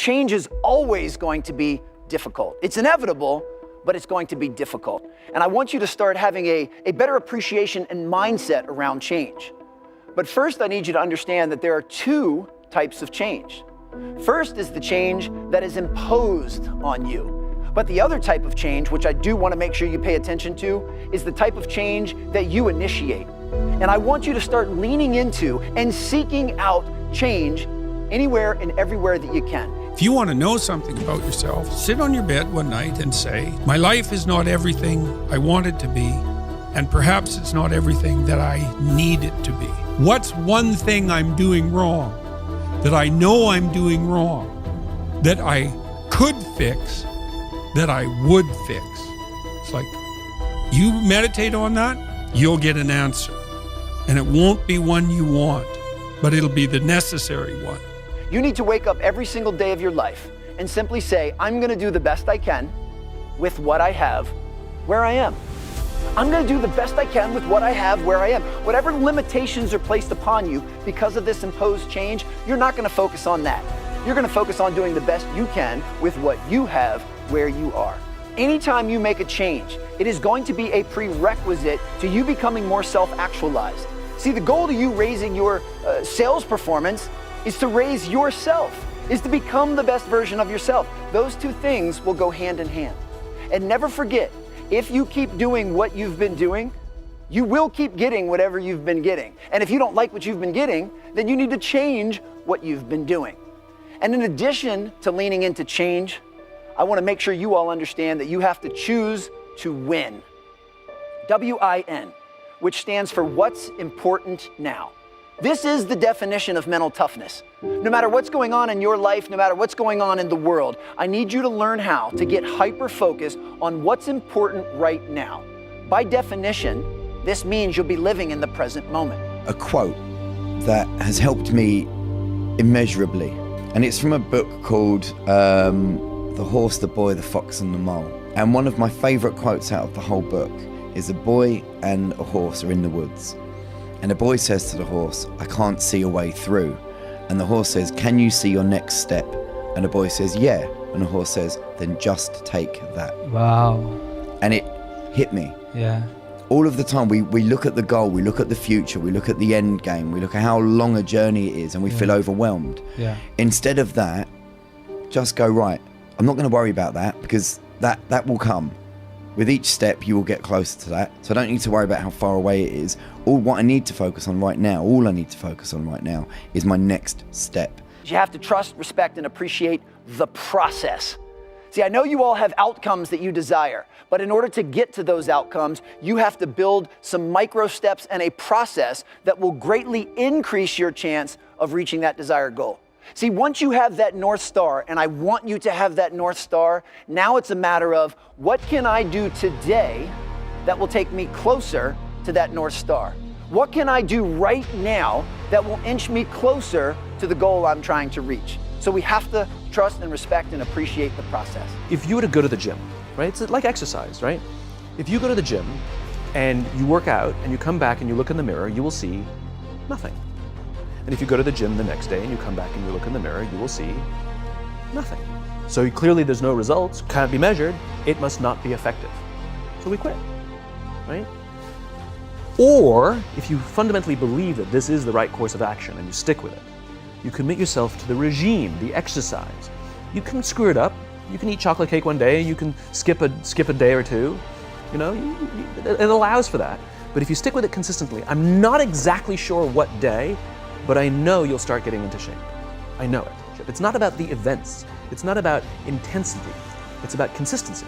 Change is always going to be difficult. It's inevitable, but it's going to be difficult. And I want you to start having a better appreciation and mindset around change. But first, I need you to understand that there are two types of change. First is the change that is imposed on you. But the other type of change, which I do want to make sure you pay attention to, is the type of change that you initiate. And I want you to start leaning into and seeking out change anywhere and everywhere that you can. If you want to know something about yourself, sit on your bed one night and say, my life is not everything I want it to be, and perhaps it's not everything that I need it to be. What's one thing I'm doing wrong, that I know I'm doing wrong, that I could fix, that I would fix? It's like, you meditate on that, you'll get an answer. And it won't be one you want, but it'll be the necessary one. You need to wake up every single day of your life and simply say, I'm going to do the best I can with what I have where I am. I'm going to do the best I can with what I have where I am. Whatever limitations are placed upon you because of this imposed change, you're not going to focus on that. You're going to focus on doing the best you can with what you have where you are. Anytime you make a change, it is going to be a prerequisite to you becoming more self-actualized. See, the goal to you raising your sales performance is to raise yourself, is to become the best version of yourself. Those two things will go hand in hand. And never forget, if you keep doing what you've been doing, you will keep getting whatever you've been getting. And if you don't like what you've been getting, then you need to change what you've been doing. And in addition to leaning into change, I want to make sure you all understand that you have to choose to win. W-I-N, which stands for what's important now. This is the definition of mental toughness. No matter what's going on in your life, no matter what's going on in the world, I need you to learn how to get hyper-focused on what's important right now. By definition, this means you'll be living in the present moment. A quote that has helped me immeasurably, and it's from a book called The Horse, the Boy, the Fox and the Mole. And one of my favorite quotes out of the whole book is a boy and a horse are in the woods. And the boy says to the horse, I can't see a way through. And the horse says, can you see your next step? And the boy says, yeah. And the horse says, then just take that. Wow. And it hit me. Yeah. All of the time, we look at the goal, we look at the future, we look at the end game, we look at how long a journey it is, and we feel overwhelmed. Yeah. Instead of that, just go, right, I'm not going to worry about that, because that will come. With each step, you will get closer to that. So I don't need to worry about how far away it is. All I need to focus on right now is my next step. You have to trust, respect, and appreciate the process. See, I know you all have outcomes that you desire, but in order to get to those outcomes, you have to build some micro steps and a process that will greatly increase your chance of reaching that desired goal. See, once you have that North Star, and I want you to have that North Star, now it's a matter of what can I do today that will take me closer to that North Star? What can I do right now that will inch me closer to the goal I'm trying to reach? So we have to trust and respect and appreciate the process. If you were to go to the gym, right? It's like exercise, right? If you go to the gym and you work out and you come back and you look in the mirror, you will see nothing. And if you go to the gym the next day and you come back and you look in the mirror, you will see nothing. So clearly there's no results, can't be measured, it must not be effective. So we quit, right? Or if you fundamentally believe that this is the right course of action and you stick with it, you commit yourself to the regime, the exercise. You can screw it up. You can eat chocolate cake one day, you can skip a day or two. You know, it allows for that. But if you stick with it consistently, I'm not exactly sure what day, but I know you'll start getting into shape. I know it. It's not about the events. It's not about intensity. It's about consistency.